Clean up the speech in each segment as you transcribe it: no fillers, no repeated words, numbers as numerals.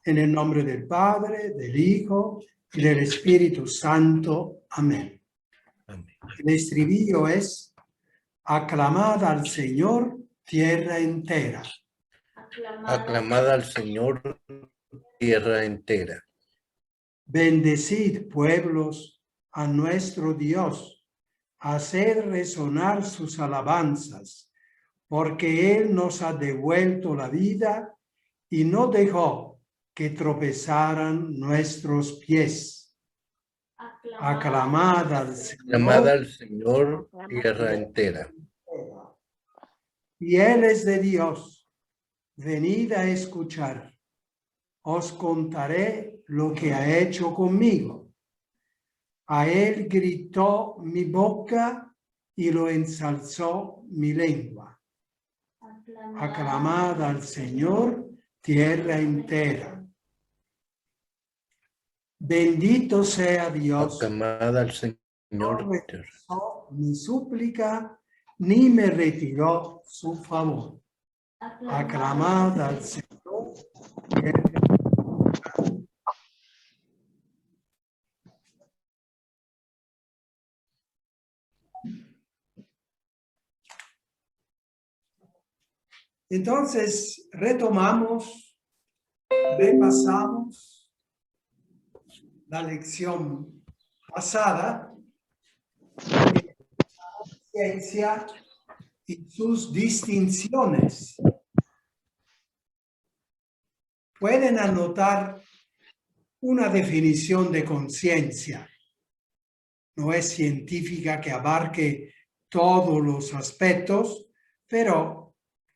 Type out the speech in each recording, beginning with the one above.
En el nombre del Padre, del Hijo y del Espíritu Santo. Amén. Amén. El estribillo es: aclamad al Señor, tierra entera. Aclamad al Señor, tierra entera. Bendecid, pueblos, a nuestro Dios. Haced resonar sus alabanzas, porque Él nos ha devuelto la vida y no dejó que tropezaran nuestros pies. Aclamad al Aclamad Señor, al Señor, tierra entera. fieles de Dios, venid a escuchar. Os contaré lo que ha hecho conmigo. A Él gritó mi boca y lo ensalzó mi lengua. Aclamad al Señor, tierra entera. Bendito sea Dios. Aclamad al No Señor, tierra. rechazó mi súplica, ni me retiró su favor. Aclamad al Señor, tierra entera. Entonces, retomamos, repasamos la lección pasada, ciencia y sus distinciones. Pueden anotar una definición de conciencia. No es científica que abarque todos los aspectos, pero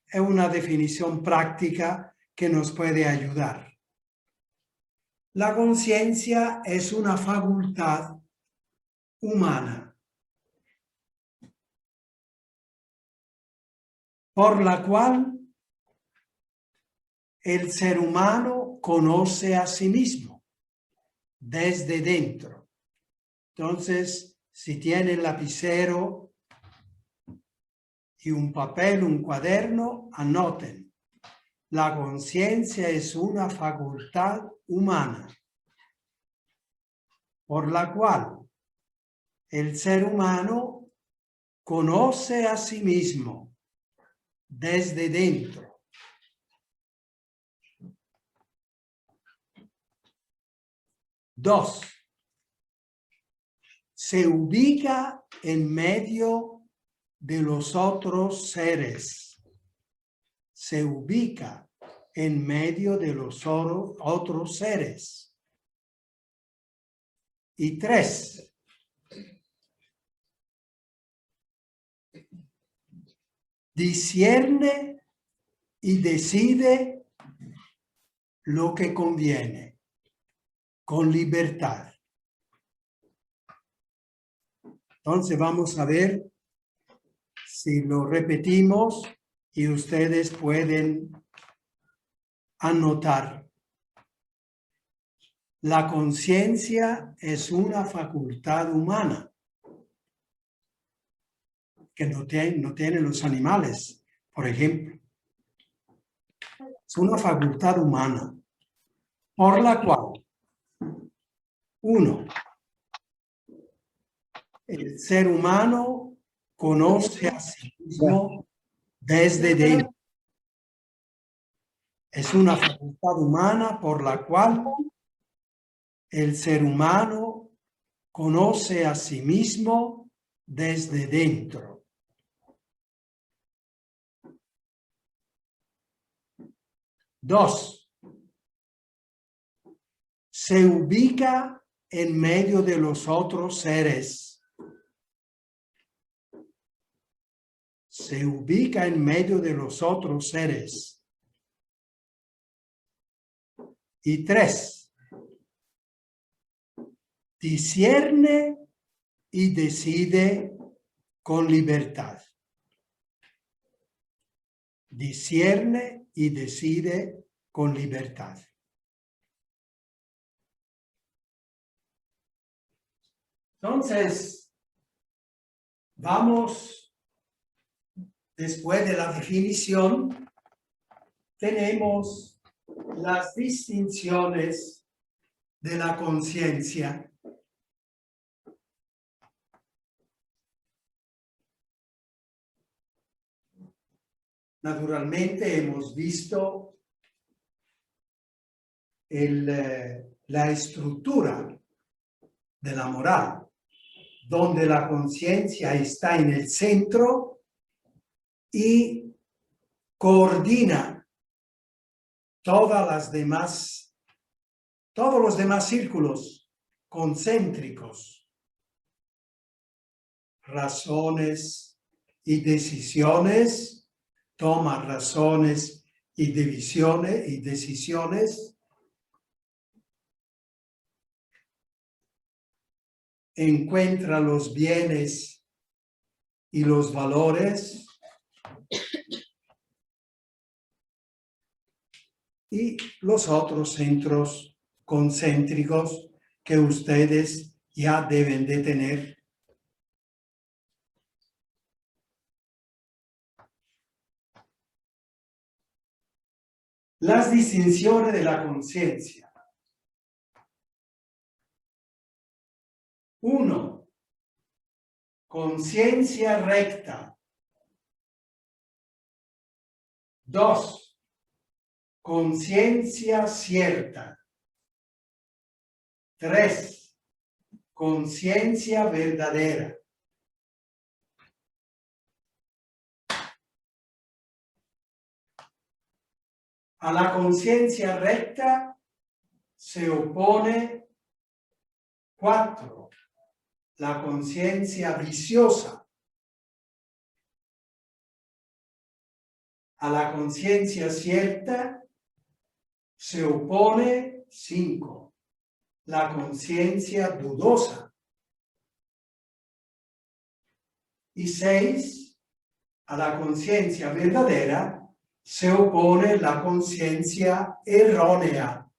es una definición práctica que nos puede ayudar. La conciencia es una facultad humana por la cual el ser humano conoce a sí mismo desde dentro. Entonces, si tienen lapicero y un papel, un cuaderno, anoten. La conciencia es una facultad humana por la cual el ser humano conoce a sí mismo desde dentro. Dos, se ubica en medio de los otros seres. Se ubica en medio de los otros seres. Y tres, discierne y decide lo que conviene, con libertad. Entonces vamos a ver si lo repetimos y ustedes pueden anotar. La conciencia es una facultad humana que no tienen los animales, por ejemplo. Es una facultad humana por la cual, uno, el ser humano conoce a sí mismo desde dentro. Es una facultad humana por la cual el ser humano conoce a sí mismo desde dentro. Dos, se ubica en medio de los otros seres. Se ubica en medio de los otros seres. Y tres, discierne y decide con libertad. Discierne y decide con libertad. Entonces, vamos, después de la definición, tenemos las distinciones de la conciencia. Naturalmente hemos visto la estructura de la moral, donde la conciencia está en el centro y coordina todos los demás círculos concéntricos, razones y decisiones, toma razones y decisiones, encuentra los bienes y los valores y los otros centros concéntricos que ustedes ya deben de tener. Las distinciones de la conciencia. 1. Conciencia recta. 2. Conciencia cierta. 3. Conciencia verdadera. A la conciencia recta se opone 4. La conciencia viciosa. A la conciencia cierta se opone 5. La conciencia dudosa. Y 6. A la conciencia verdadera se opone la conciencia errónea,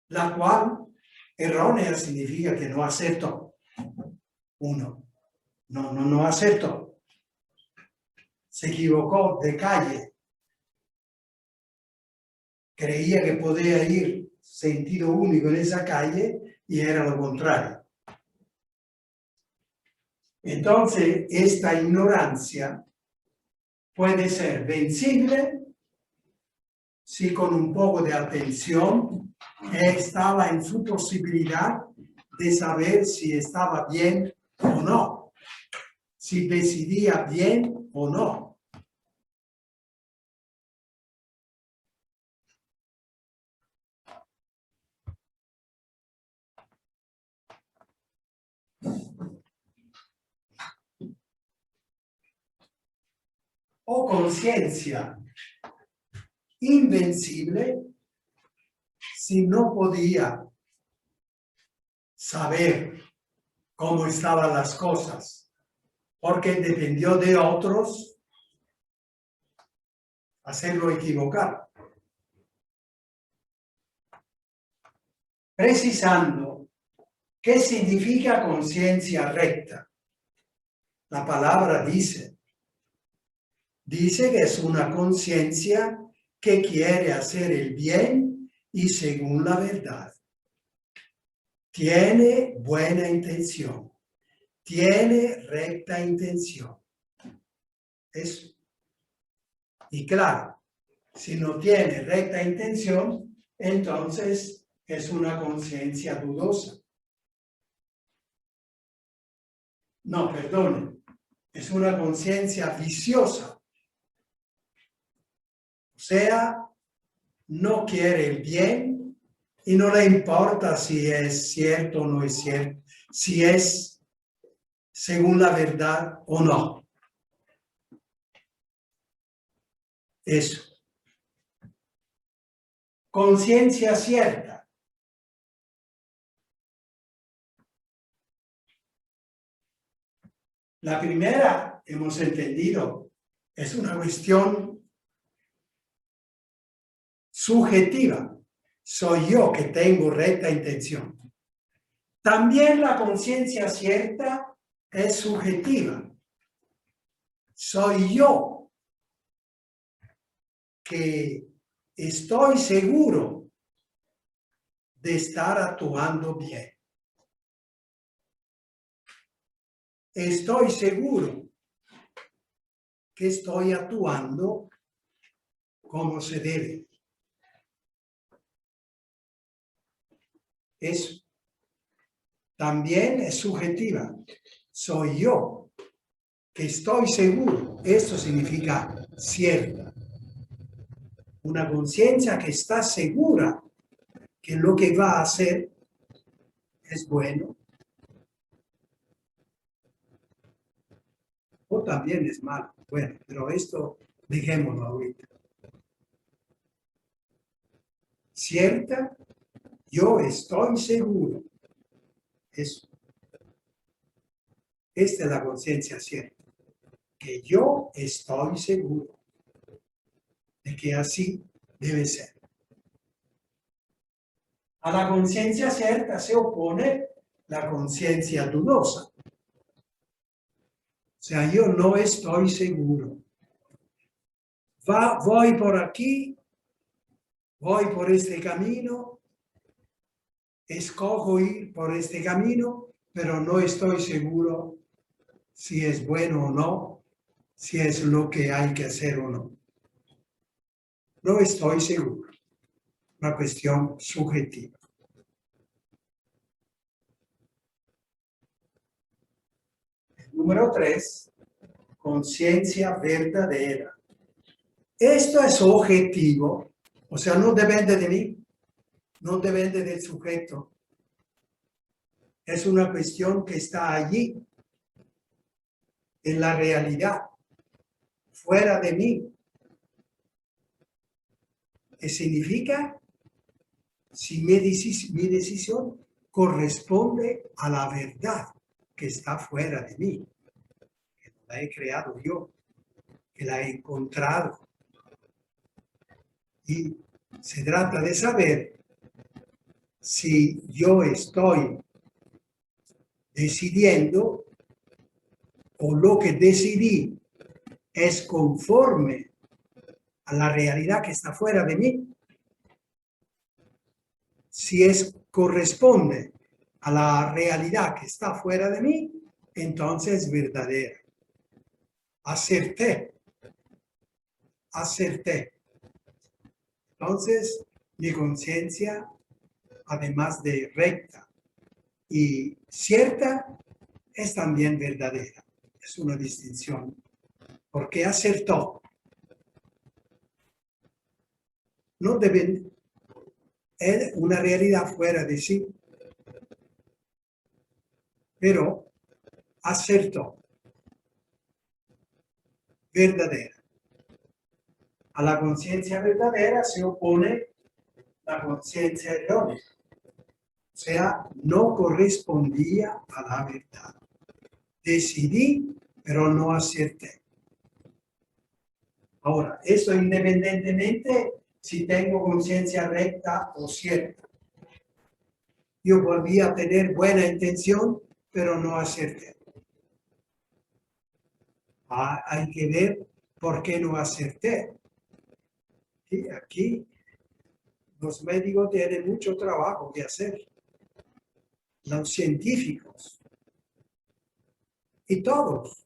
la cual errónea significa que no acepto. No acepto. Se equivocó de calle. Creía que podía ir sentido único en esa calle y era lo contrario. Entonces, esta ignorancia puede ser vencible si con un poco de atención estaba en su posibilidad de saber si estaba bien o no, si decidía bien o no. O conciencia invencible si no podía saber cómo estaban las cosas, porque dependió de otros hacerlo equivocar. Precisando, ¿qué significa conciencia recta? La palabra dice que es una conciencia que quiere hacer el bien y según la verdad. Tiene buena intención. Tiene recta intención. Eso. Y claro, si no tiene recta intención, entonces es una conciencia dudosa. No, perdone. Es una conciencia viciosa. O sea, no quiere el bien y no le importa si es cierto o no es cierto, si es según la verdad o no. Eso. Conciencia cierta. La primera, hemos entendido, es una cuestión subjetiva. Soy yo que tengo recta intención. También la conciencia cierta es subjetiva. Soy yo que estoy seguro de estar actuando bien. Estoy seguro que estoy actuando como se debe. Eso también es subjetiva. Soy yo que estoy seguro. Esto significa cierta. Una conciencia que está segura que lo que va a hacer es bueno o también es malo. Bueno, pero esto dejémoslo ahorita. Cierta, yo estoy seguro. Eso. Esta es la conciencia cierta. Que yo estoy seguro de que así debe ser. A la conciencia cierta se opone la conciencia dudosa. O sea, yo no estoy seguro. Voy por aquí, voy por este camino, escojo ir por este camino, pero no estoy seguro si es bueno o no, si es lo que hay que hacer o no. No estoy seguro. Una cuestión subjetiva. Número 3, conciencia verdadera. Esto es objetivo, o sea, no depende de mí, no depende del sujeto. Es una cuestión que está allí, en la realidad, fuera de mí. ¿Qué significa? Si mi decisión corresponde a la verdad que está fuera de mí, que no la he creado yo, que la he encontrado. Y se trata de saber si yo estoy decidiendo o lo que decidí es conforme a la realidad que está fuera de mí. Si corresponde a la realidad que está fuera de mí, entonces es verdadera. Acerté. Entonces, mi conciencia, además de recta y cierta, es también verdadera. Es una distinción. Porque acertó. No debe, es una realidad fuera de sí, pero acertó. Verdadera. A la conciencia verdadera se opone la conciencia errónea. O sea, no correspondía a la verdad. Decidí, pero no acerté. Ahora, eso independientemente si tengo conciencia recta o cierta. Yo podía tener buena intención, pero no acerté. Hay que ver por qué no acerté. Y aquí los médicos tienen mucho trabajo que hacer. Los científicos. Y todos.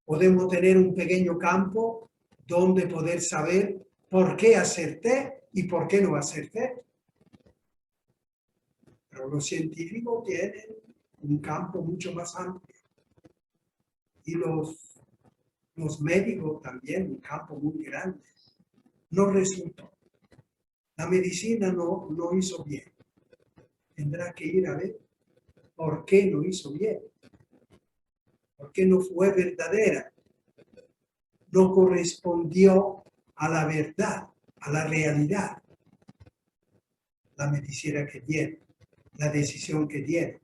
Podemos tener un pequeño campo donde poder saber por qué acerté y por qué no acerté. Pero los científicos tienen un campo mucho más amplio. Y los médicos también, un campo muy grande. No resultó. La medicina no hizo bien. Tendrá que ir a ver por qué no hizo bien. ¿Por qué no fue verdadera? No correspondió a la verdad, a la realidad. La medicina que tiene, la decisión que tiene.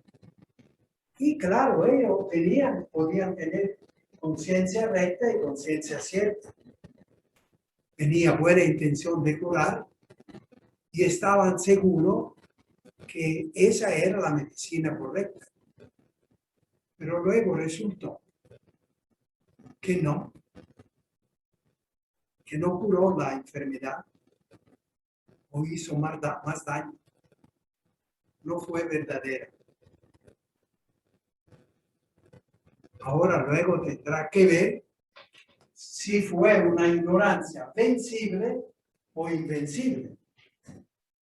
Y claro, ellos podían tener conciencia recta y conciencia cierta. Tenía buena intención de curar y estaban seguros que esa era la medicina correcta. Pero luego resultó que no. que no curó la enfermedad o hizo más daño. No fue verdadera. Ahora luego tendrá que ver si fue una ignorancia vencible o invencible. O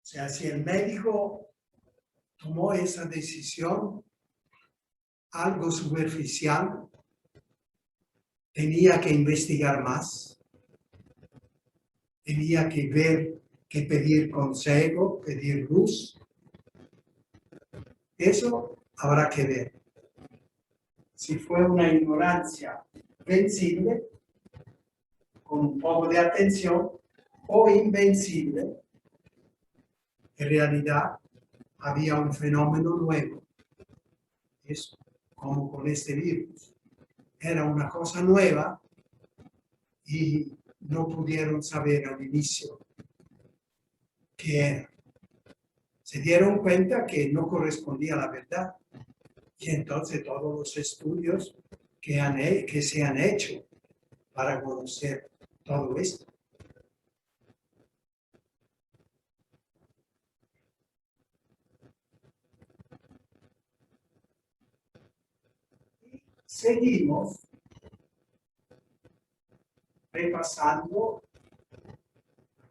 sea, si el médico tomó esa decisión algo superficial, tenía que investigar más, tenía que ver, que pedir consejo, pedir luz. Eso habrá que ver. Si fue una ignorancia vencible, con un poco de atención, o invencible, en realidad había un fenómeno nuevo. Es como con este virus. Era una cosa nueva y no pudieron saber al inicio qué era. Se dieron cuenta que no correspondía a la verdad. Y entonces todos los estudios que se han hecho para conocer todo esto. Seguimos repasando.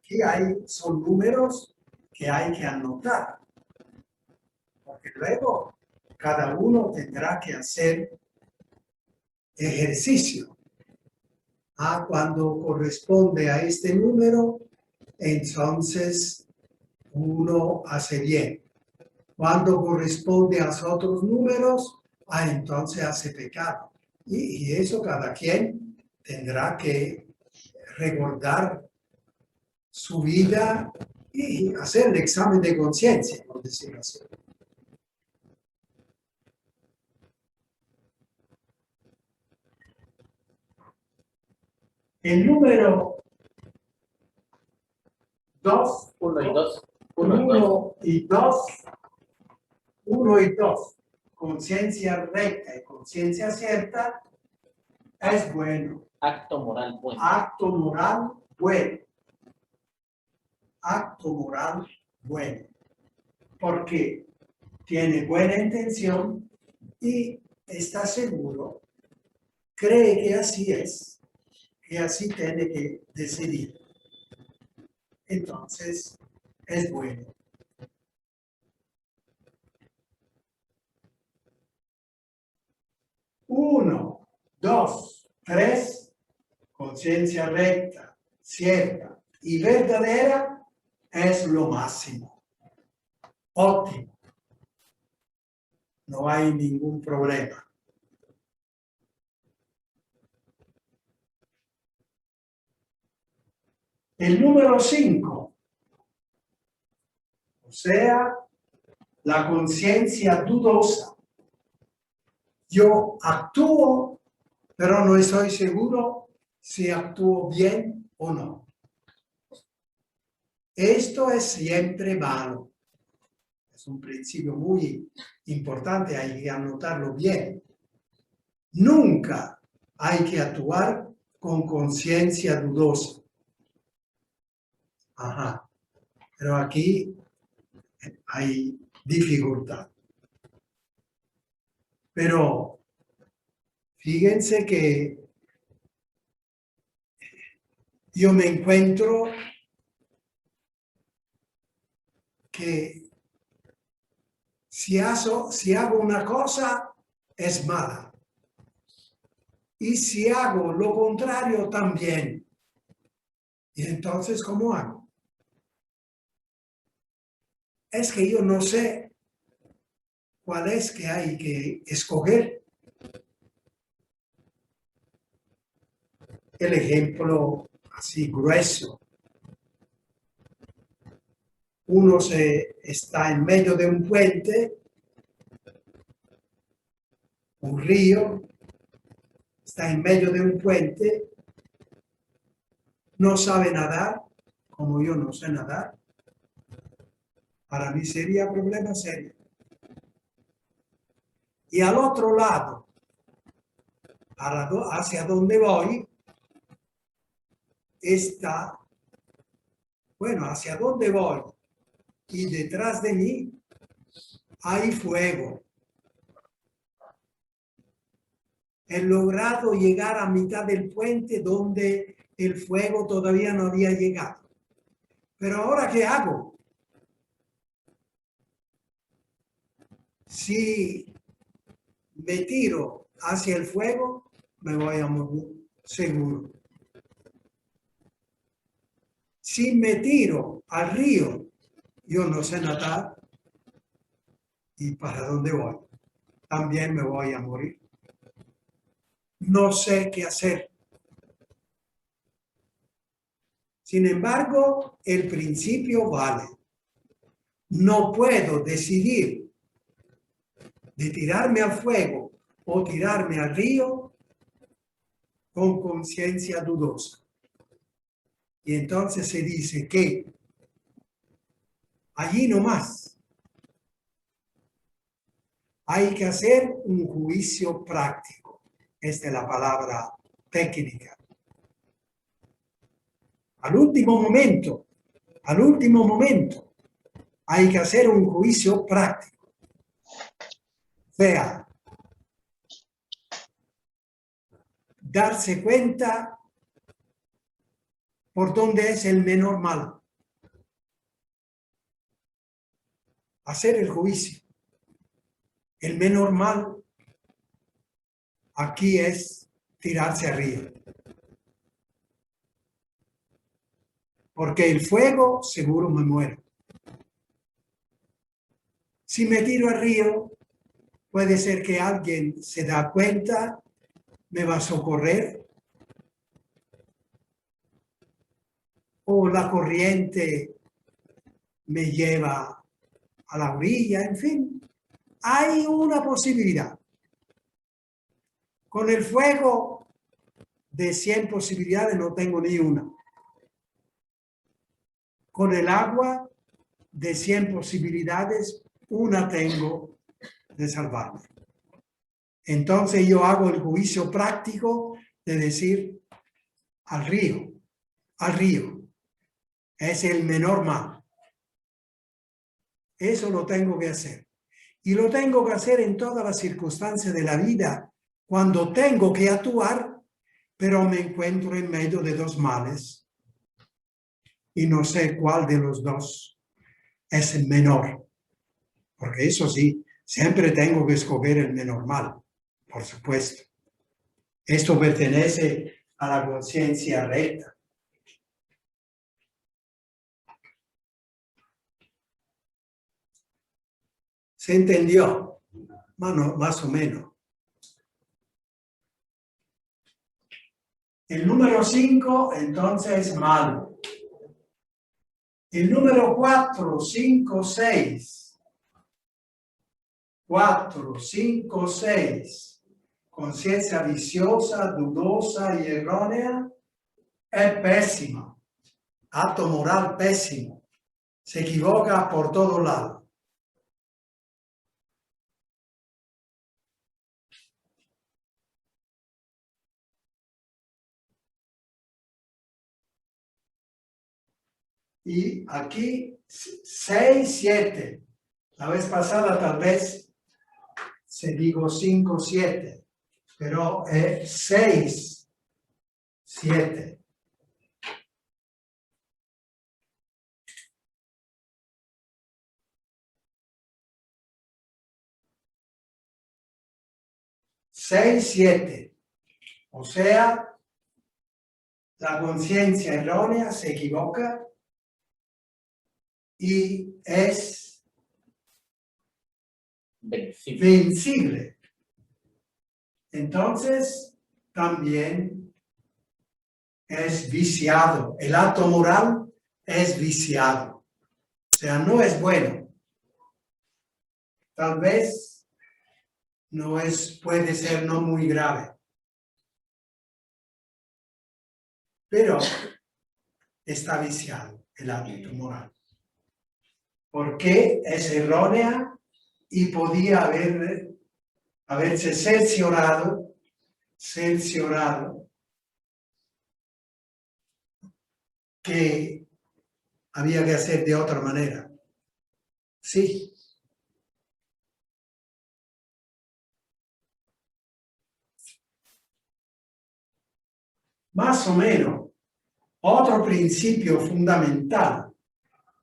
Aquí son números que hay que anotar, porque luego cada uno tendrá que hacer ejercicio. Cuando corresponde a este número, entonces uno hace bien. Cuando corresponde a los otros números, entonces hace pecado. Y eso cada quien tendrá que recordar su vida y hacer el examen de conciencia, por decirlo así. El número 2, 1 y 2. 1 y 2, 1 y 2, conciencia recta y conciencia cierta, es bueno. Acto moral bueno. Acto moral bueno. Acto moral bueno. Porque tiene buena intención y está seguro, cree que así es, que así tiene que decidir. Entonces, es bueno. Uno, dos, tres, conciencia recta, cierta y verdadera es lo máximo. Óptimo. No hay ningún problema. El número 5, o sea, la conciencia dudosa. Yo actúo, pero no estoy seguro si actúo bien o no. Esto es siempre malo. Es un principio muy importante, hay que anotarlo bien. Nunca hay que actuar con conciencia dudosa. Ajá. Pero aquí hay dificultad. Pero fíjense que yo me encuentro que si hago una cosa es mala. Y si hago lo contrario también. Y entonces, ¿cómo hago? Es que yo no sé cuál es que hay que escoger. El ejemplo así grueso. Uno está en medio de un puente, un río, está en medio de un puente, no sabe nadar, como yo no sé nadar. Para mí sería problema serio. Y al otro lado, hacia donde voy, está, bueno, ¿hacia dónde voy? Y detrás de mí hay fuego. He logrado llegar a mitad del puente donde el fuego todavía no había llegado. Pero ahora, ¿qué hago? Si me tiro hacia el fuego, me voy a morir, seguro. Si me tiro al río, yo no sé nadar. ¿Y para dónde voy? También me voy a morir. No sé qué hacer. Sin embargo, el principio vale. No puedo decidir de tirarme al fuego o tirarme al río con conciencia dudosa. Y entonces se dice que allí nomás hay que hacer un juicio práctico. Esta es la palabra técnica. Al último momento, hay que hacer un juicio práctico. O sea, darse cuenta por dónde es el menor mal. Hacer el juicio. El menor mal aquí es tirarse arriba. Porque el fuego seguro me muero. Si me tiro al río, puede ser que alguien se da cuenta, me va a socorrer, o la corriente me lleva a la orilla, en fin. Hay una posibilidad. Con el fuego, de 100 posibilidades no tengo ni una. Con el agua, de 100 posibilidades, una tengo de salvarme. Entonces yo hago el juicio práctico de decir al río. Es el menor mal. Eso lo tengo que hacer. Y lo tengo que hacer en todas las circunstancias de la vida, cuando tengo que actuar, pero me encuentro en medio de dos males y no sé cuál de los dos es el menor. Porque eso sí, siempre tengo que escoger el menor mal, por supuesto. Esto pertenece a la conciencia recta. ¿Se entendió? Bueno, más o menos. El número 5, entonces, malo. El número 4, 5, 6. 4, 5, 6. Conciencia viciosa, dudosa y errónea es pésima. Acto moral pésimo. Se equivoca por todos lados. Y aquí 6, 7. La vez pasada tal vez se digo 5, 7. Pero es 6, 7. Seis, 7. O sea, la conciencia errónea se equivoca y es vencible. Entonces, también es viciado. El acto moral es viciado. O sea, no es bueno. Tal vez no es, puede ser no muy grave. Pero está viciado el acto moral. Porque es errónea y podía haberse cerciorado que había que hacer de otra manera. Sí. Más o menos. Otro principio fundamental.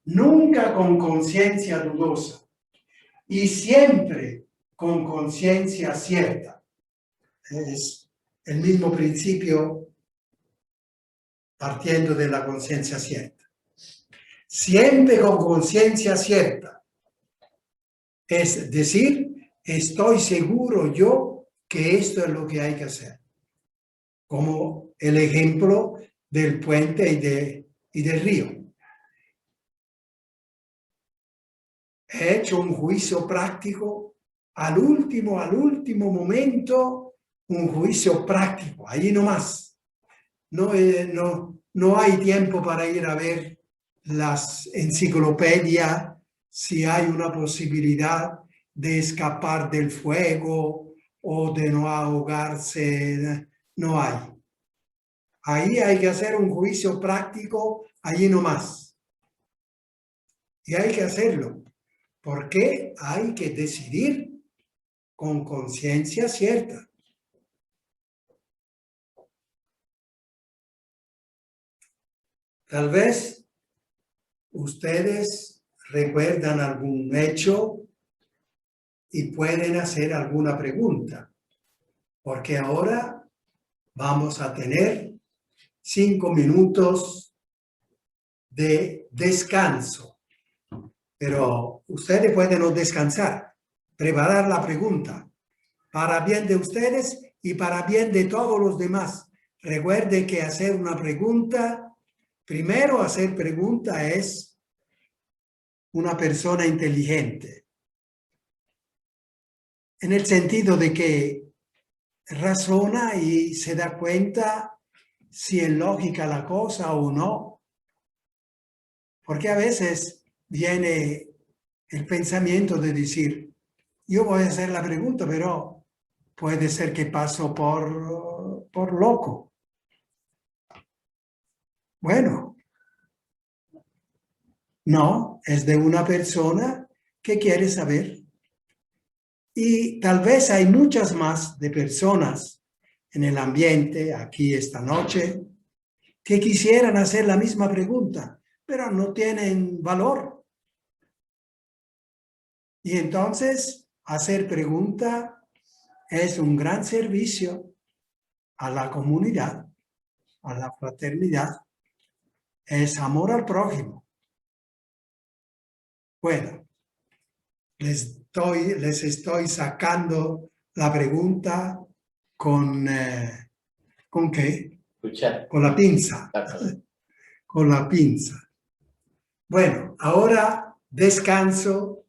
Nunca con conciencia dudosa y siempre con conciencia cierta. Es el mismo principio partiendo de la conciencia cierta. Siempre con conciencia cierta. Es decir, estoy seguro yo que esto es lo que hay que hacer. Como el ejemplo del puente y del río. He hecho un juicio práctico al último momento, un juicio práctico, ahí nomás. No hay tiempo para ir a ver las enciclopedias, si hay una posibilidad de escapar del fuego o de no ahogarse, no hay. Ahí hay que hacer un juicio práctico, allí nomás. Y hay que hacerlo, porque hay que decidir con conciencia cierta. Tal vez ustedes recuerdan algún hecho y pueden hacer alguna pregunta, porque ahora vamos a tener 5 minutos de descanso. Pero ustedes pueden no descansar, preparar la pregunta para bien de ustedes y para bien de todos los demás. Recuerde que hacer una pregunta, primero hacer pregunta es una persona inteligente. En el sentido de que razona y se da cuenta si es lógica la cosa o no. Porque a veces viene el pensamiento de decir, yo voy a hacer la pregunta, pero puede ser que paso por loco. Bueno, no, es de una persona que quiere saber. Y tal vez hay muchas más de personas en el ambiente, aquí esta noche, que quisieran hacer la misma pregunta, pero no tienen valor. Y entonces, hacer pregunta es un gran servicio a la comunidad, a la fraternidad. Es amor al prójimo. Bueno, les estoy sacando la pregunta ¿con qué? Cuchara. Con la pinza. Con la pinza. Bueno, ahora descanso.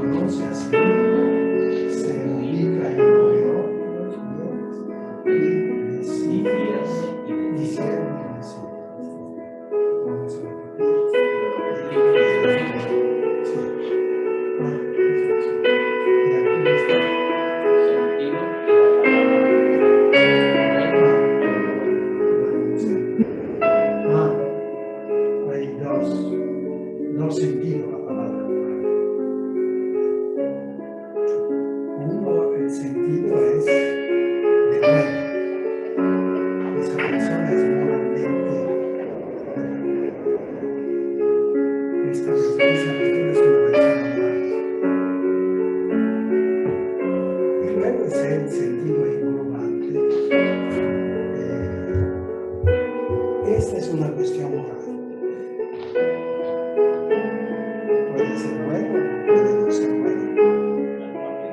Conoce a sí mismo, se ubica en lo de otros y decide discierne y decide. Vamos a hay dos sentidos la palabra. Uno, el sentido es de bueno. Esa persona es moralmente. Esa persona es una persona moral. Y luego es el sentido englobante. Esta es una cuestión moral. Puede ser bueno, puede no ser bueno.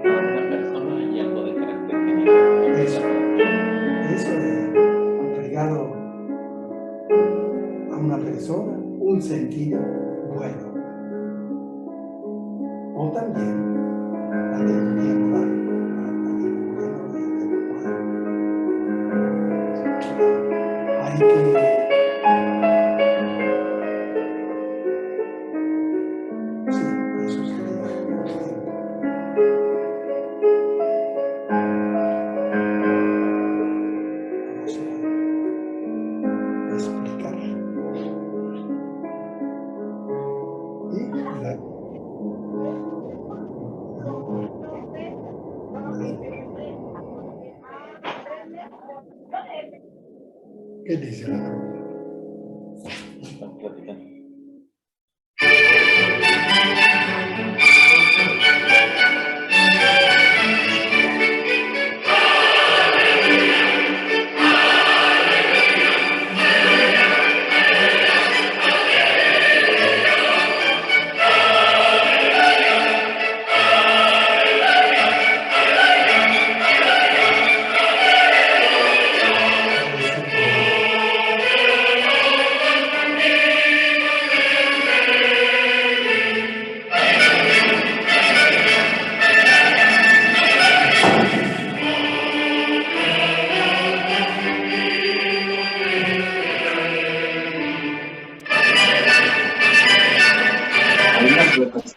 Una persona y algo de carácter general. Eso es aplicado a Bueno, o también la teoría moral para el gobierno de hay que sí, eso sería vamos a explicar. Y ¿qué dice la pregunta? Están platicando. Hay unas huecas.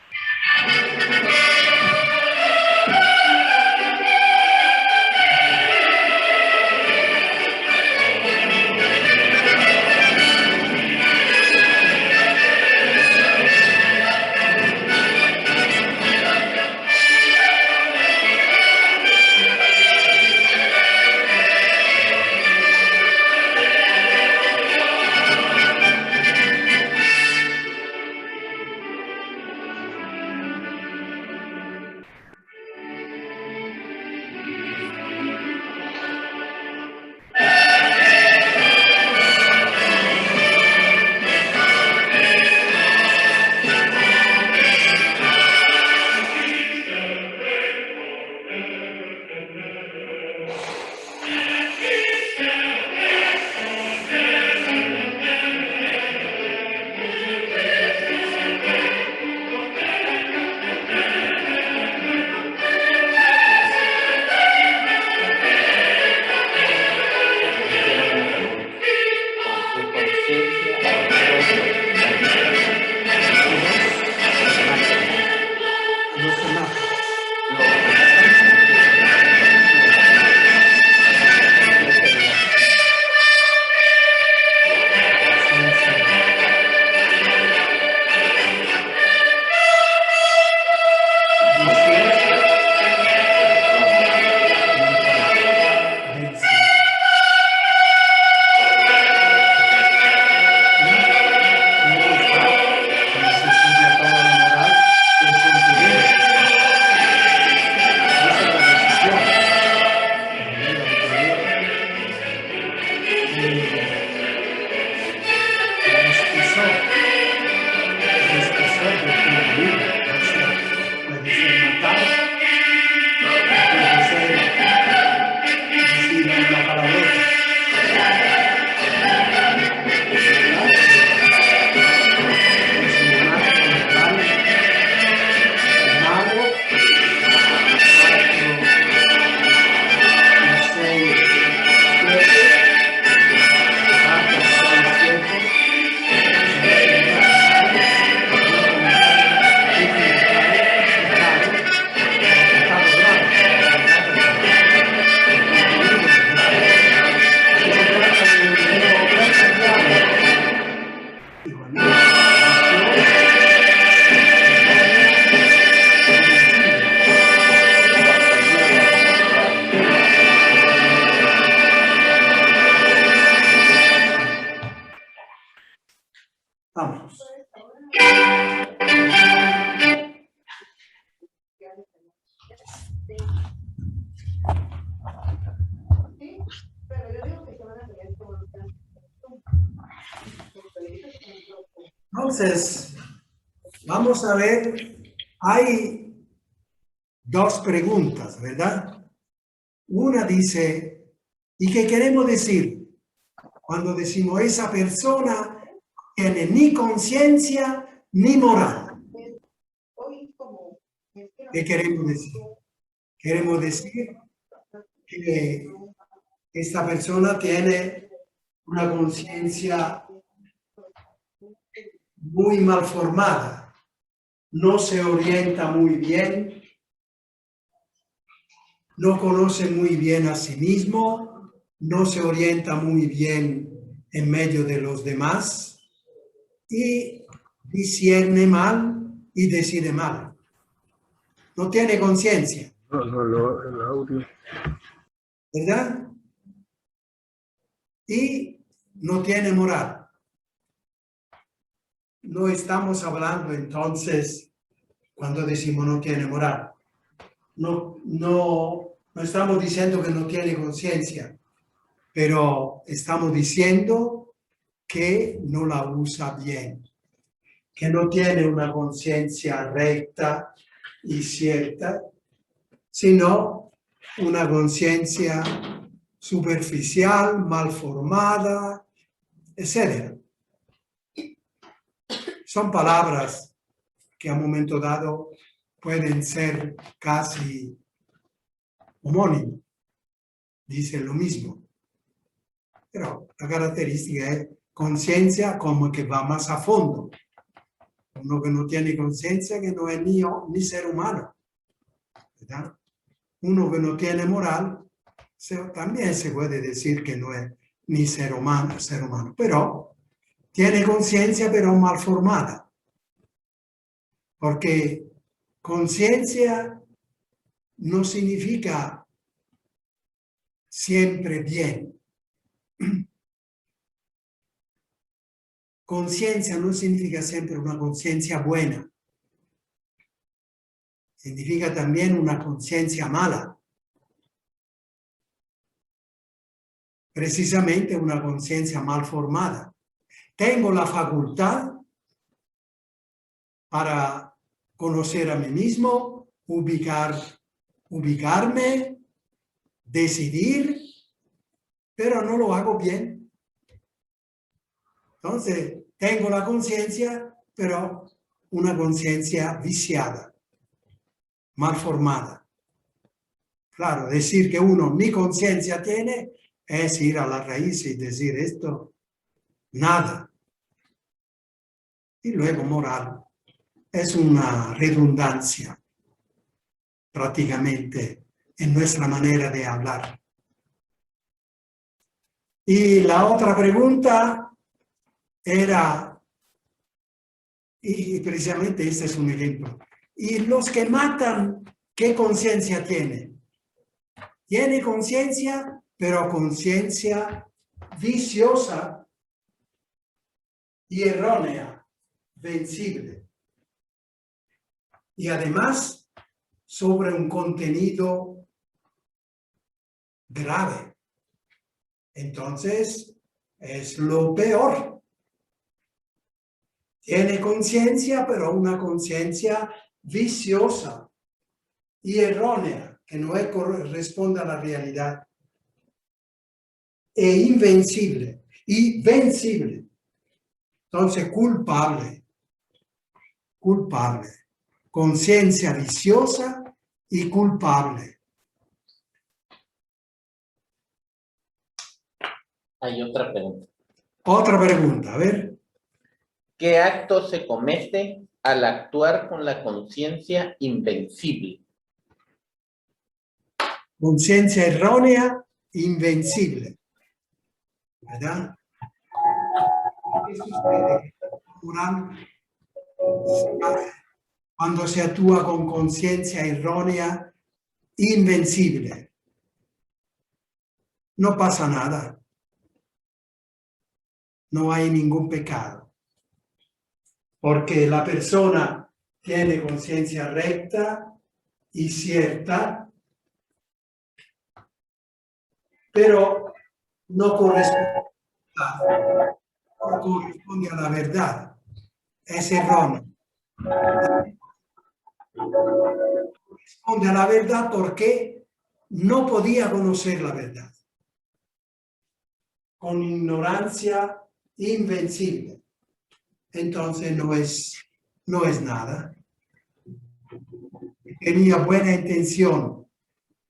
Los semáforos. Vamos. Entonces, vamos a ver, hay dos preguntas, ¿verdad? Una dice, ¿y qué queremos decir cuando decimos esa persona tiene ni conciencia ni moral. ¿Qué queremos decir? Queremos decir que esta persona tiene una conciencia muy mal formada, no se orienta muy bien, no conoce muy bien a sí mismo, no se orienta muy bien en medio de los demás y discierne mal y decide mal. No tiene conciencia. El audio. ¿Verdad? Y no tiene moral. No estamos hablando entonces, cuando decimos no tiene moral, no estamos diciendo que no tiene conciencia, pero estamos diciendo que no la usa bien, que no tiene una conciencia recta y cierta, sino una conciencia superficial, mal formada, etc. Son palabras que a un momento dado pueden ser casi homónimas, dicen lo mismo. Pero la característica es conciencia como que va más a fondo. Uno que no tiene conciencia que no es ni ser humano, ¿verdad? Uno que no tiene moral, también se puede decir que no es ni ser humano, pero tiene conciencia pero mal formada. Porque conciencia no significa siempre bien. Conciencia no significa siempre una conciencia buena. Significa también una conciencia mala. Precisamente una conciencia mal formada. Tengo la facultad para conocer a mí mismo, ubicarme, decidir, pero no lo hago bien. Entonces, tengo la conciencia, pero una conciencia viciada, mal formada. Claro, decir que uno mi conciencia tiene es ir a la raíz y decir esto, nada. Y luego moral es una redundancia prácticamente en nuestra manera de hablar. Y la otra pregunta era, y precisamente este es un ejemplo, ¿y los que matan qué conciencia tienen? Tiene conciencia, pero conciencia viciosa y errónea, vencible. Y además sobre un contenido grave. Entonces, es lo peor. Tiene conciencia, pero una conciencia viciosa y errónea, que no corresponde a la realidad. E invencible y vencible. Entonces, culpable. Conciencia viciosa y culpable. Hay otra pregunta. Otra pregunta, a ver. ¿Qué acto se comete al actuar con la conciencia invencible? Conciencia errónea, invencible. ¿Verdad? ¿Qué sucede? Cuando se actúa con conciencia errónea, invencible. No pasa nada. No hay ningún pecado. Porque la persona tiene conciencia recta y cierta, pero no corresponde a la verdad. Es erróneo. Corresponde a la verdad porque no podía conocer la verdad. Con ignorancia invencible. Entonces no es no es nada. Tenía buena intención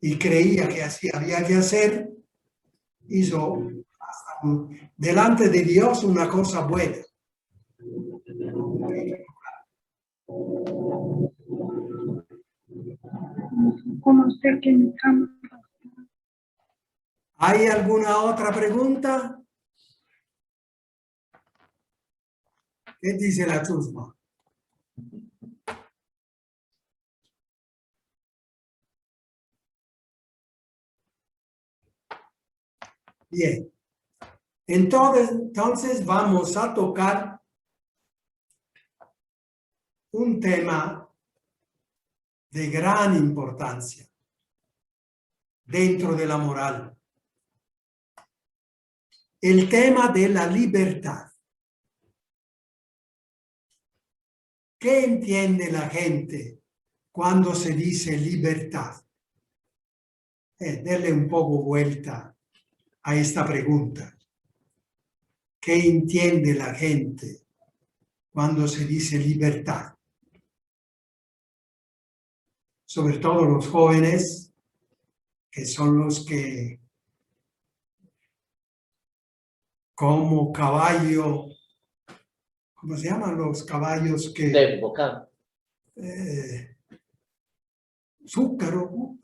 y creía que así había que hacer, hizo delante de Dios una cosa buena. ¿Hay alguna otra pregunta? ¿Qué dice la chusma? Bien. Entonces vamos a tocar un tema de gran importancia dentro de la moral. El tema de la libertad. ¿Qué entiende la gente cuando se dice libertad? Denle un poco vuelta a esta pregunta. ¿Qué entiende la gente cuando se dice libertad? Sobre todo los jóvenes, que son los que como caballo, ¿cómo se llaman los caballos que? Desbocado. Zúcaro.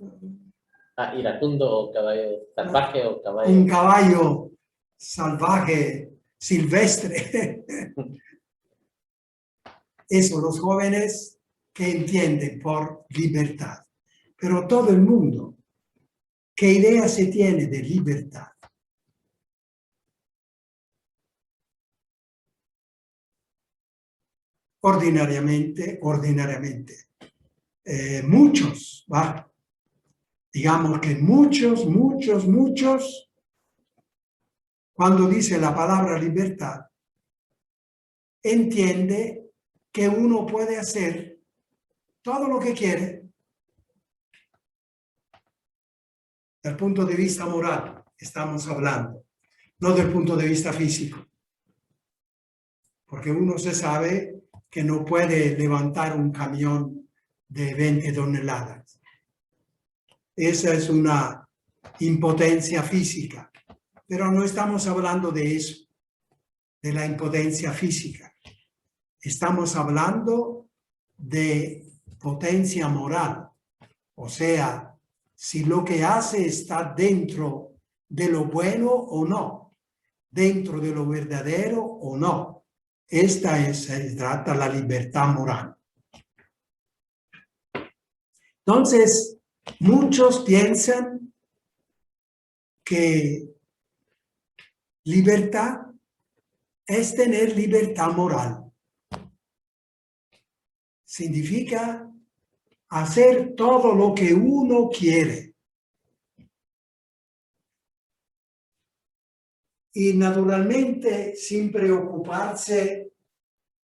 Iracundo o caballo salvaje o caballo. Un caballo salvaje, silvestre. Eso, los jóvenes que entienden por libertad. Pero todo el mundo, ¿qué idea se tiene de libertad? Ordinariamente, muchos, ¿va? Digamos que muchos, cuando dice la palabra libertad, entiende que uno puede hacer todo lo que quiere desde el punto de vista moral, estamos hablando, no del punto de vista físico. Porque uno se sabe que no puede levantar un camión de 20 toneladas. Esa es una impotencia física. Pero no estamos hablando de eso, de la impotencia física. Estamos hablando de potencia moral. O sea, si lo que hace está dentro de lo bueno o no, dentro de lo verdadero o no. Se trata la libertad moral. Entonces, muchos piensan que libertad es tener libertad moral. Significa hacer todo lo que uno quiere. Y naturalmente sin preocuparse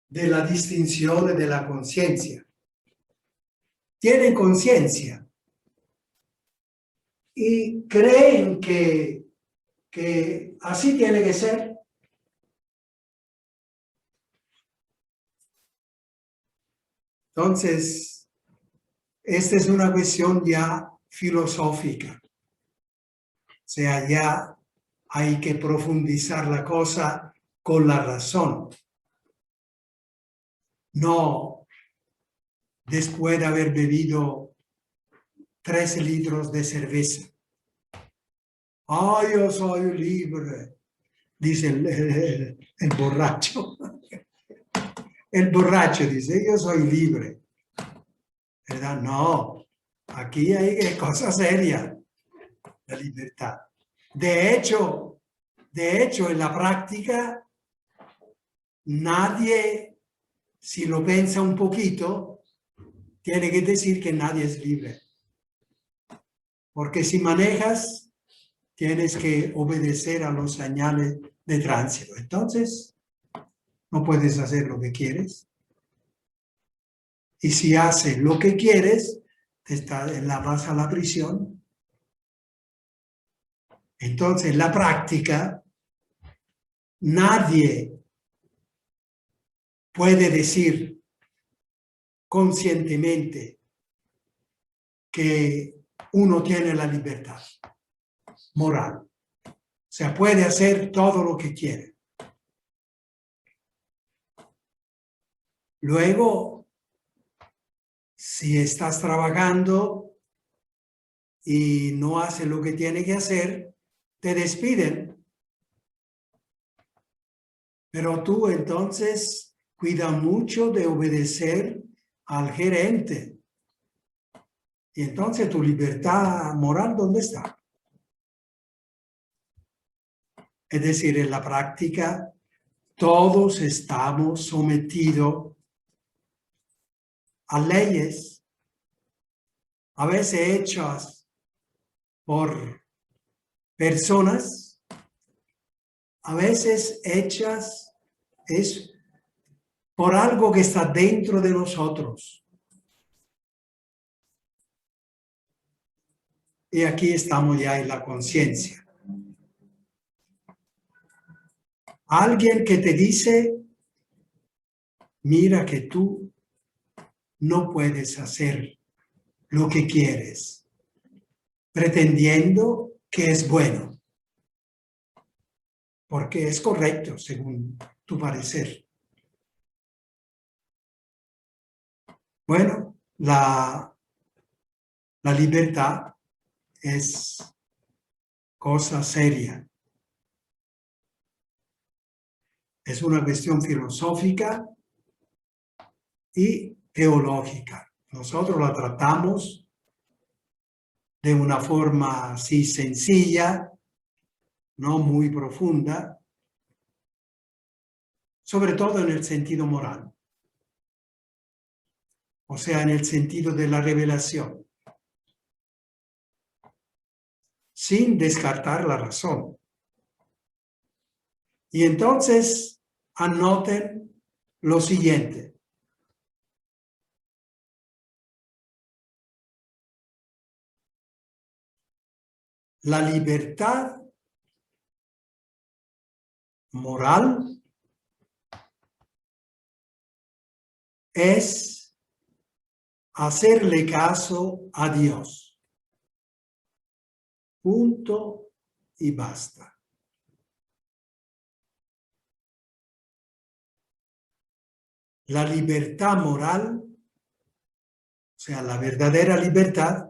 de la distinción de la conciencia. Tienen conciencia y creen que así tiene que ser. Entonces, esta es una cuestión ya filosófica. O sea, ya hay que profundizar la cosa con la razón. No después de haber bebido 3 litros de cerveza. Yo soy libre, dice el borracho. El borracho dice, yo soy libre. ¿Verdad? No, aquí hay cosas serias, la libertad. De hecho, en la práctica, nadie, si lo piensa un poquito, tiene que decir que nadie es libre. Porque si manejas, tienes que obedecer a los señales de tránsito. Entonces, no puedes hacer lo que quieres. Y si haces lo que quieres, vas a la prisión. Entonces, en la práctica, nadie puede decir conscientemente que uno tiene la libertad moral. O sea, puede hacer todo lo que quiere. Luego, si estás trabajando y no haces lo que tiene que hacer, te despiden. Pero tú entonces cuida mucho de obedecer al gerente. Y entonces tu libertad moral, ¿dónde está? Es decir, en la práctica, todos estamos sometidos a leyes, a veces hechas por personas, a veces hechas es por algo que está dentro de nosotros. Y aquí estamos ya en la conciencia. Alguien que te dice, mira que tú no puedes hacer lo que quieres, pretendiendo que es bueno, porque es correcto según tu parecer. Bueno, la libertad es cosa seria. Es una cuestión filosófica y teológica. Nosotros la tratamos de una forma así sencilla, no muy profunda, sobre todo en el sentido moral. O sea, en el sentido de la revelación. Sin descartar la razón. Y entonces anoten lo siguiente. La libertad moral es hacerle caso a Dios. Punto y basta. La libertad moral, o sea, la verdadera libertad,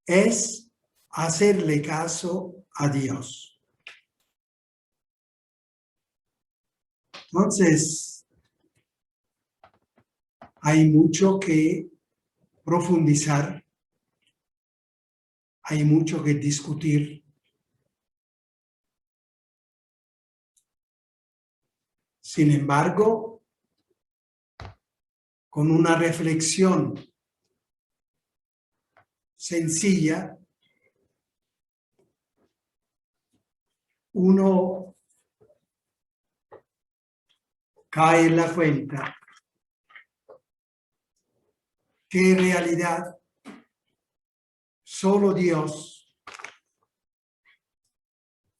es hacerle caso a Dios. Entonces, hay mucho que profundizar, hay mucho que discutir. Sin embargo, con una reflexión sencilla, uno cae en la cuenta que en realidad solo Dios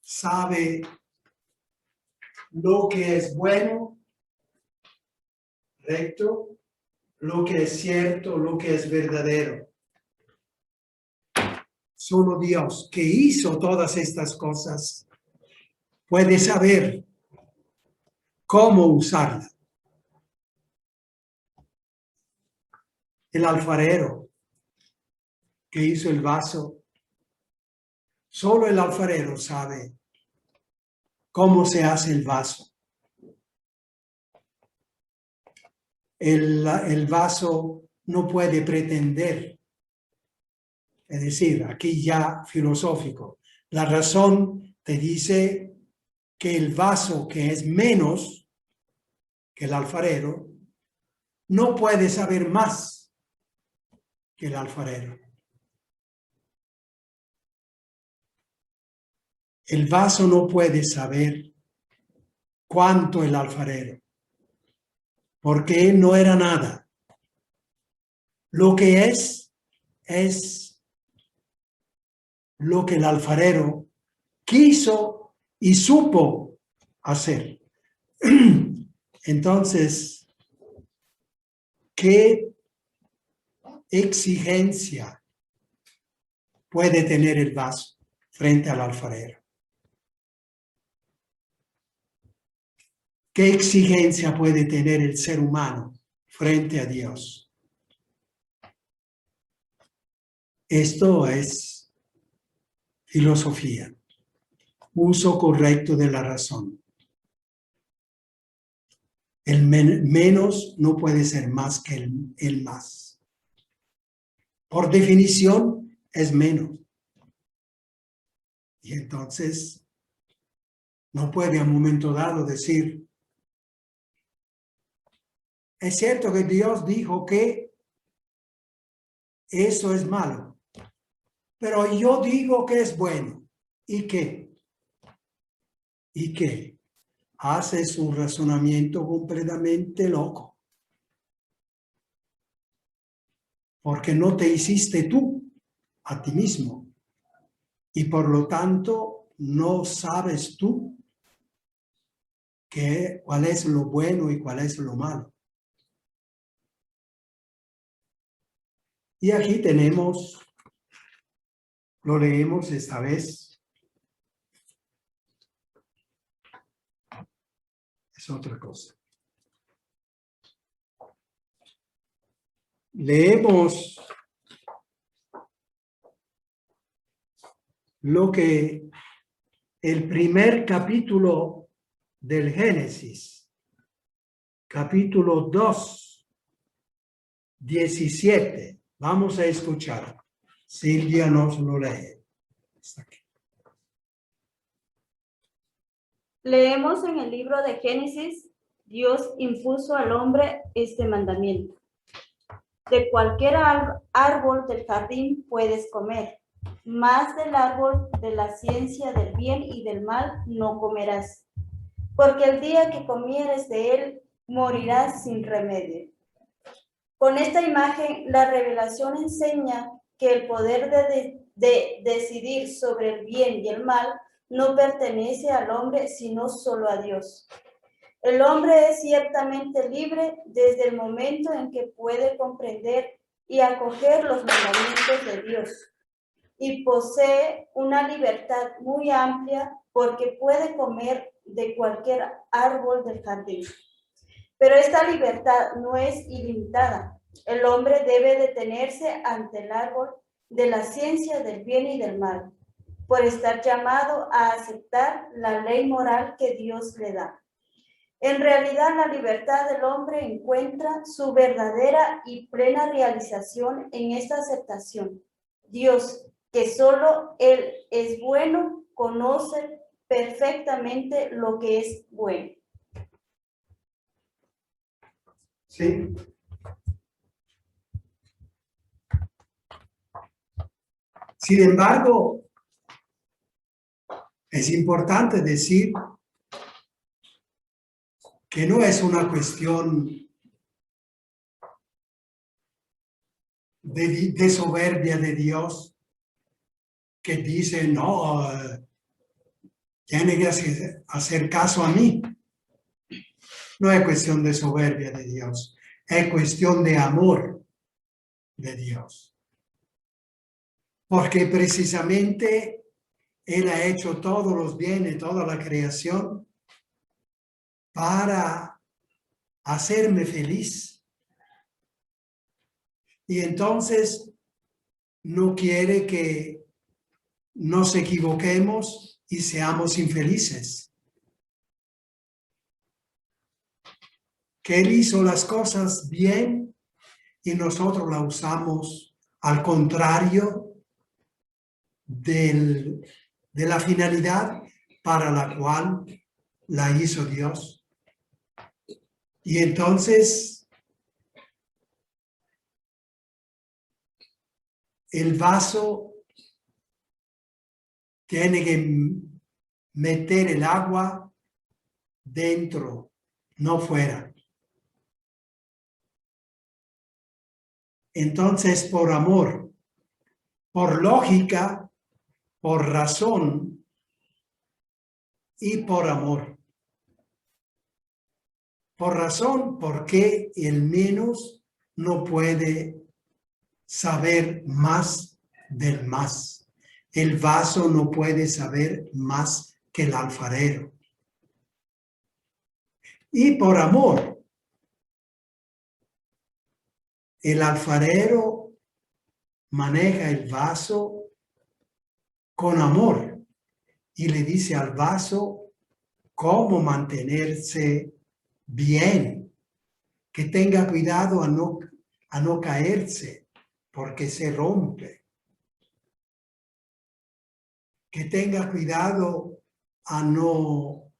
sabe lo que es bueno, recto, lo que es cierto, lo que es verdadero. Solo Dios, que hizo todas estas cosas, puede saber cómo usarla. El alfarero que hizo el vaso, solo el alfarero sabe cómo se hace el vaso. El vaso no puede pretender, es decir, aquí ya filosófico, la razón te dice que el vaso que es menos que el alfarero no puede saber más que el alfarero. El vaso no puede saber cuánto el alfarero, porque él no era nada. Lo que es lo que el alfarero quiso y supo hacer. Entonces, ¿qué exigencia puede tener el vaso frente al alfarero? ¿Qué exigencia puede tener el ser humano frente a Dios? Esto es filosofía, uso correcto de la razón. El menos no puede ser más que el más. Por definición, es menos. Y entonces, no puede a un momento dado decir, es cierto que Dios dijo que eso es malo, pero yo digo que es bueno. ¿Y qué? ¿Y qué? Haces un razonamiento completamente loco. Porque no te hiciste tú a ti mismo. Y por lo tanto, no sabes tú cuál es lo bueno y cuál es lo malo. Y aquí tenemos, lo leemos esta vez. Es otra cosa. Leemos lo que el primer capítulo del Génesis, capítulo 2, 17. Vamos a escuchar. Silvia nos lo lee. Está aquí. Leemos en el libro de Génesis, Dios impuso al hombre este mandamiento. De cualquier árbol del jardín puedes comer, mas del árbol de la ciencia del bien y del mal no comerás, porque el día que comieres de él morirás sin remedio. Con esta imagen, la revelación enseña que el poder de decidir sobre el bien y el mal no pertenece al hombre, sino solo a Dios. El hombre es ciertamente libre desde el momento en que puede comprender y acoger los mandamientos de Dios, y posee una libertad muy amplia porque puede comer de cualquier árbol del jardín. Pero esta libertad no es ilimitada. El hombre debe detenerse ante el árbol de la ciencia del bien y del mal, por estar llamado a aceptar la ley moral que Dios le da. En realidad, la libertad del hombre encuentra su verdadera y plena realización en esta aceptación. Dios, que solo Él es bueno, conoce perfectamente lo que es bueno. Sí. Sin embargo, es importante decir que no es una cuestión de soberbia de Dios que dice, no, tiene que hacer caso a mí. No es cuestión de soberbia de Dios, es cuestión de amor de Dios. Porque precisamente Él ha hecho todos los bienes, toda la creación, para hacerme feliz. Y entonces no quiere que nos equivoquemos y seamos infelices. Que Él hizo las cosas bien y nosotros las usamos al contrario de la finalidad para la cual la hizo Dios. Y entonces el vaso tiene que meter el agua dentro, no fuera. Entonces, por amor, por lógica, por razón y por amor. Por razón, porque el menos no puede saber más del más. El vaso no puede saber más que el alfarero. Y por amor, el alfarero maneja el vaso con amor y le dice al vaso cómo mantenerse bien, que tenga cuidado a no caerse porque se rompe, que tenga cuidado a no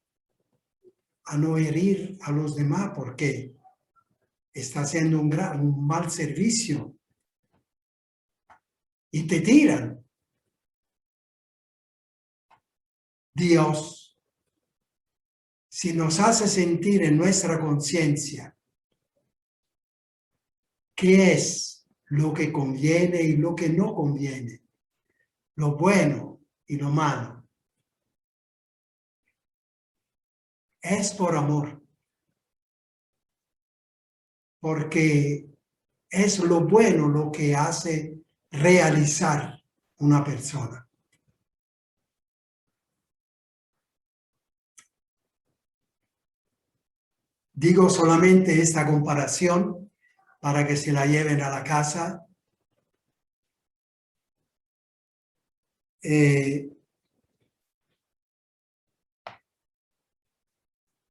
herir a los demás porque está haciendo un mal servicio y te tiran. Dios, si nos hace sentir en nuestra conciencia qué es lo que conviene y lo que no conviene, lo bueno y lo malo, es por amor, porque es lo bueno lo que hace realizar una persona. Digo solamente esta comparación para que se la lleven a la casa.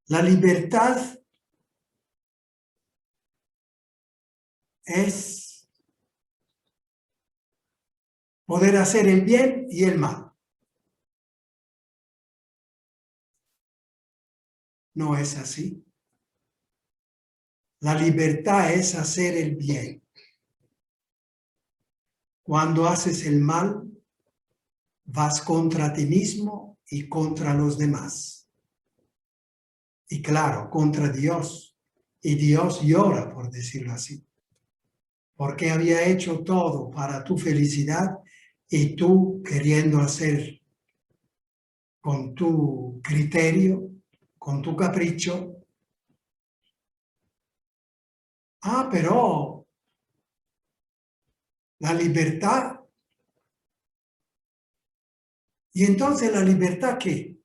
La libertad es poder hacer el bien y el mal. No es así. La libertad es hacer el bien. Cuando haces el mal, vas contra ti mismo y contra los demás. Y claro, contra Dios. Y Dios llora, por decirlo así. Porque había hecho todo para tu felicidad y tú queriendo hacer con tu criterio, con tu capricho. Pero la libertad. ¿Y entonces la libertad qué?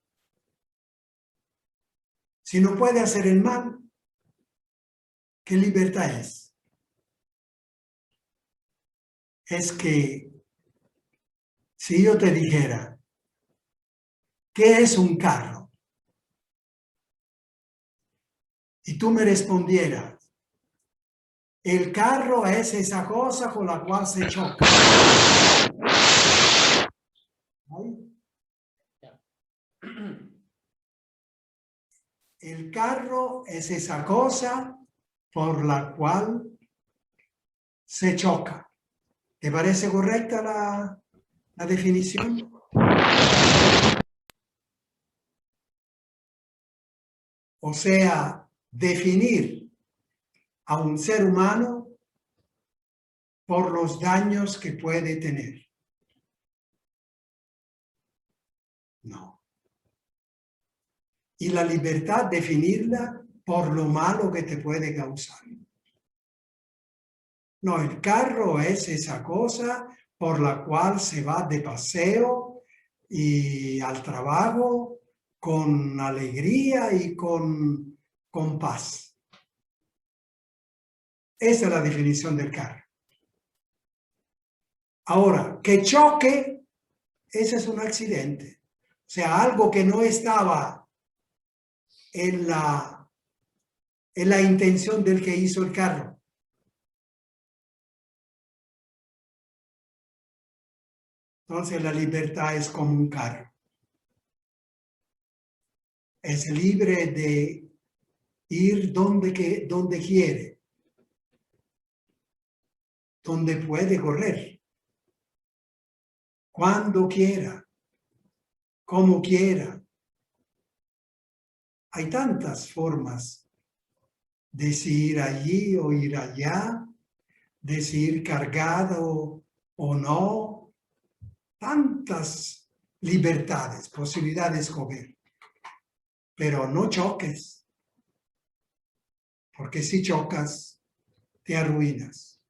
Si no puede hacer el mal, ¿qué libertad es? Es que si yo te dijera, ¿qué es un carro? Y tú me respondieras, el carro es esa cosa con la cual se choca. El carro es esa cosa por la cual se choca. ¿Te parece correcta la definición? O sea, definir a un ser humano por los daños que puede tener. No. Y la libertad, definirla por lo malo que te puede causar. No, el carro es esa cosa por la cual se va de paseo y al trabajo con alegría y con paz. Esa es la definición del carro. Ahora, que choque, ese es un accidente. O sea, algo que no estaba en la intención del que hizo el carro. Entonces la libertad es como un carro. Es libre de ir donde quiere, donde puede correr, cuando quiera, como quiera. Hay tantas formas de si ir allí o ir allá, de si ir cargado o no. Tantas libertades, posibilidades de escoger. Pero no choques, porque si chocas, te arruinas.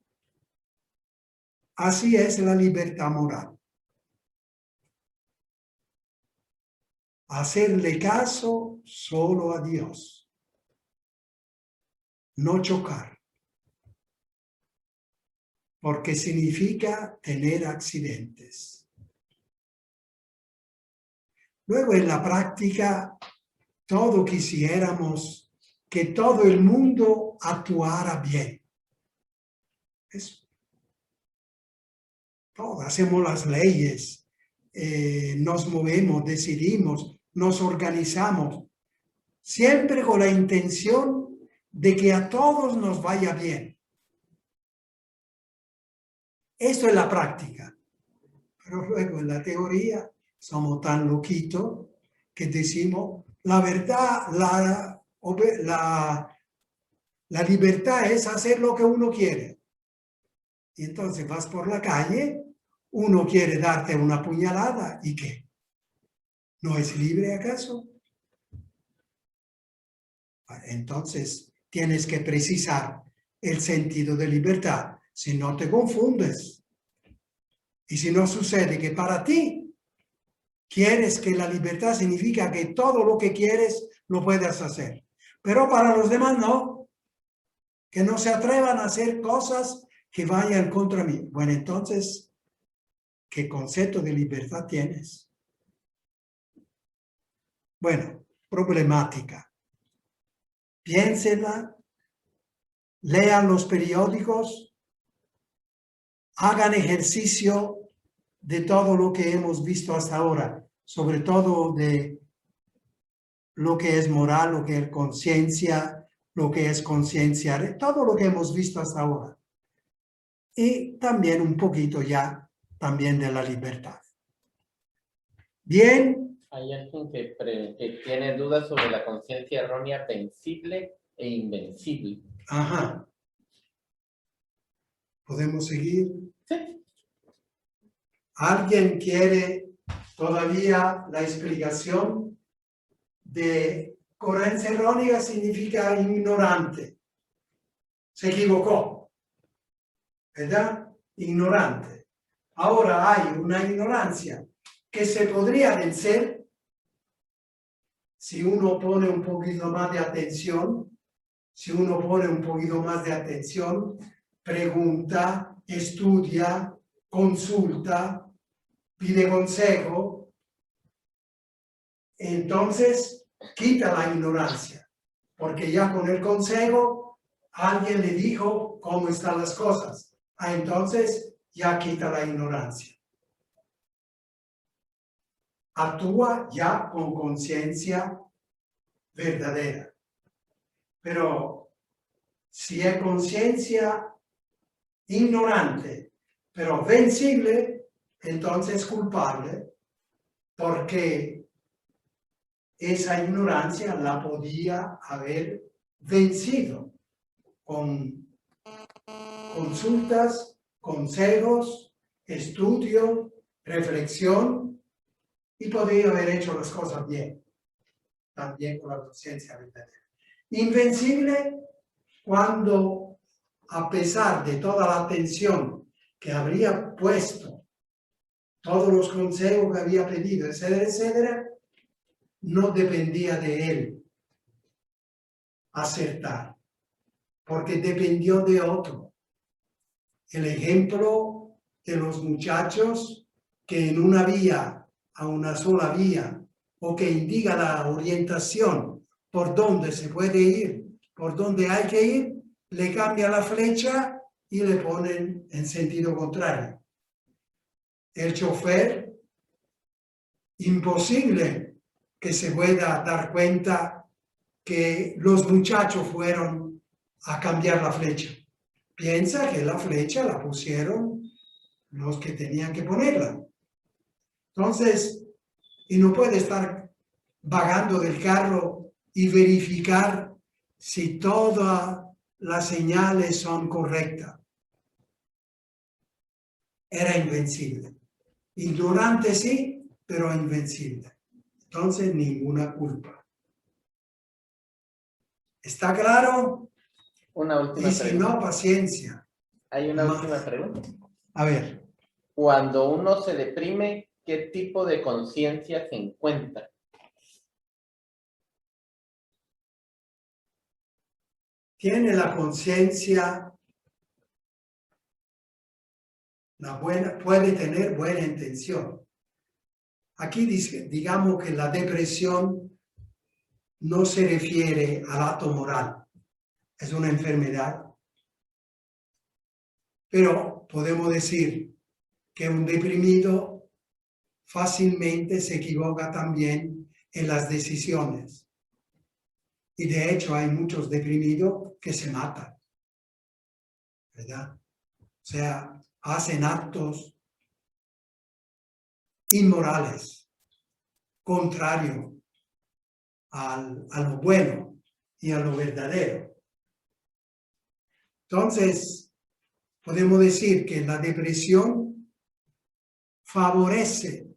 Así es la libertad moral. Hacerle caso solo a Dios. No chocar. Porque significa tener accidentes. Luego en la práctica, todo quisiéramos que todo el mundo actuara bien. Eso. Todo, hacemos las leyes, nos movemos, decidimos, nos organizamos, siempre con la intención de que a todos nos vaya bien. Esto es la práctica. Pero luego en la teoría somos tan loquitos que decimos, la verdad, la libertad es hacer lo que uno quiere. Y entonces vas por la calle, uno quiere darte una puñalada, ¿y qué? ¿No es libre acaso? Entonces tienes que precisar el sentido de libertad, si no te confundes. Y si no sucede que para ti quieres que la libertad significa que todo lo que quieres lo puedas hacer. Pero para los demás no. Que no se atrevan a hacer cosas que vayan contra mí. Bueno, entonces, ¿qué concepto de libertad tienes? Bueno, problemática. Piénsenla, lean los periódicos, hagan ejercicio de todo lo que hemos visto hasta ahora, sobre todo de lo que es moral, lo que es conciencia, lo que es conciencia, todo lo que hemos visto hasta ahora. Y también un poquito ya también de la libertad. Bien. Hay alguien que tiene dudas sobre la conciencia errónea vencible e invencible. Ajá. ¿Podemos seguir? Sí. ¿Alguien quiere todavía la explicación de conciencia errónea? Significa ignorante. Se equivocó. ¿Verdad? Ignorante. Ahora hay una ignorancia que se podría vencer si uno pone un poquito más de atención, pregunta, estudia, consulta, pide consejo, entonces quita la ignorancia, porque ya con el consejo alguien le dijo cómo están las cosas. Entonces ya quita la ignorancia. Actúa ya con conciencia verdadera. Pero si es conciencia ignorante, pero vencible, entonces es culpable, porque esa ignorancia la podía haber vencido con consultas, consejos, estudio, reflexión, y podría haber hecho las cosas bien, también con la conciencia verdadera. Invencible cuando, a pesar de toda la atención que habría puesto, todos los consejos que había pedido, etcétera, etcétera, no dependía de él acertar, porque dependió de otro. El ejemplo de los muchachos que en una vía, a una sola vía, o que indica la orientación por dónde se puede ir, por dónde hay que ir, le cambia la flecha y le ponen en sentido contrario. El chofer, imposible que se pueda dar cuenta que los muchachos fueron a cambiar la flecha. Piensa que la flecha la pusieron los que tenían que ponerla. Entonces, y no puede estar vagando del carro y verificar si todas las señales son correctas. Era invencible. Ignorante sí, pero invencible. Entonces, ninguna culpa. ¿Está claro? Una última Y si pregunta. no, paciencia. Hay una Más. última pregunta. A ver, Cuando uno se deprime, ¿qué tipo de conciencia se encuentra? tiene la conciencia, la buena, puede tener buena intención. Aquí dice, digamos que la depresión no se refiere al acto moral, es una enfermedad. Pero podemos decir que un deprimido fácilmente se equivoca también en las decisiones. Y de hecho hay muchos deprimidos que se matan, ¿verdad? O sea, hacen actos inmorales, contrarios a lo bueno y a lo verdadero. Entonces, podemos decir que la depresión favorece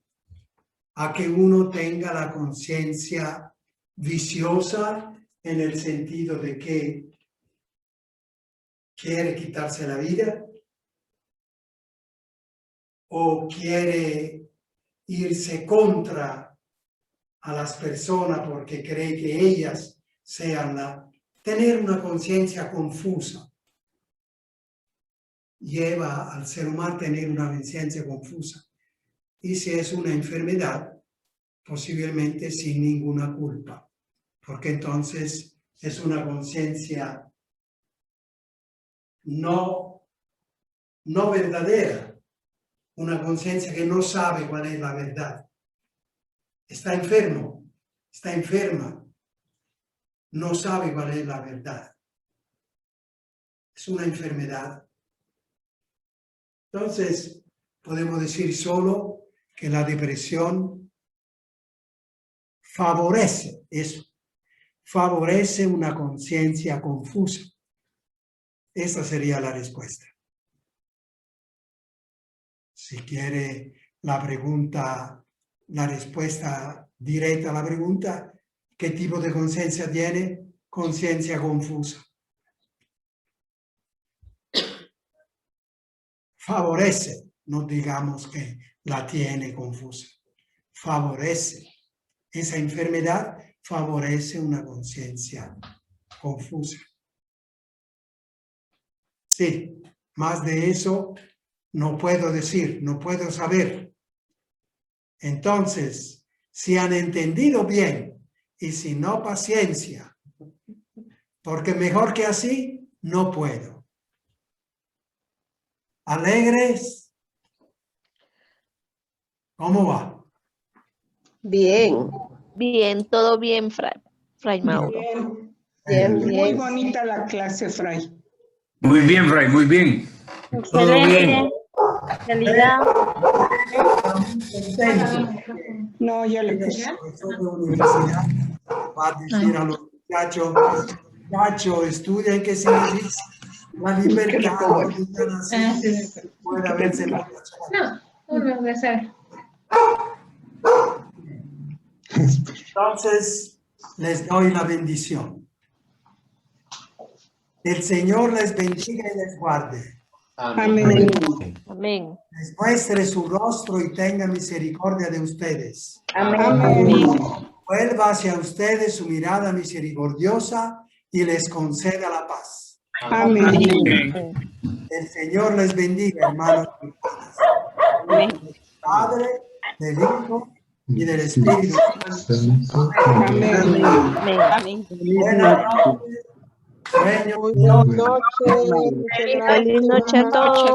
a que uno tenga la conciencia viciosa en el sentido de que quiere quitarse la vida o quiere irse contra a las personas porque cree que ellas sean tener una conciencia confusa. Lleva al ser humano a tener una conciencia confusa. Y si es una enfermedad, posiblemente sin ninguna culpa, porque entonces es una conciencia no verdadera, una conciencia que no sabe cuál es la verdad. Está enfermo, está enferma, no sabe cuál es la verdad. Es una enfermedad. Entonces, podemos decir solo que la depresión favorece eso, favorece una conciencia confusa. Esa sería la respuesta. Si quiere la pregunta, la respuesta directa a la pregunta, ¿qué tipo de conciencia tiene? Conciencia confusa. Favorece, no digamos que la tiene confusa. Favorece. Esa enfermedad favorece una conciencia confusa. Sí, más de eso no puedo decir, no puedo saber. Entonces, si han entendido bien y si no, paciencia, porque mejor que así no puedo. ¿Alegres? ¿Cómo va? Bien. Bien, todo bien, Fray Mauro. Bien, Muy bien. bonita la clase, Fray. Muy bien, Fray, muy bien. Todo bien. Calidad. No, ya le puse. Profesor de universidad va a decir a los muchachos, estudien qué significa la libertad. Puede haberse la Uno de ser. Entonces, les doy la bendición. El Señor les bendiga y les guarde. Amén. Amén. Les muestre su rostro y tenga misericordia de ustedes. Amén. Vuelva hacia ustedes su mirada misericordiosa y les conceda la paz. Amén. El Señor les bendiga, hermanos y hermanas. Del Padre, del Hijo y del Espíritu Santo. Amén. Amén. Amén. Buenas noches. Sueños. Buenas noches. Muchas gracias. Feliz noche a todos.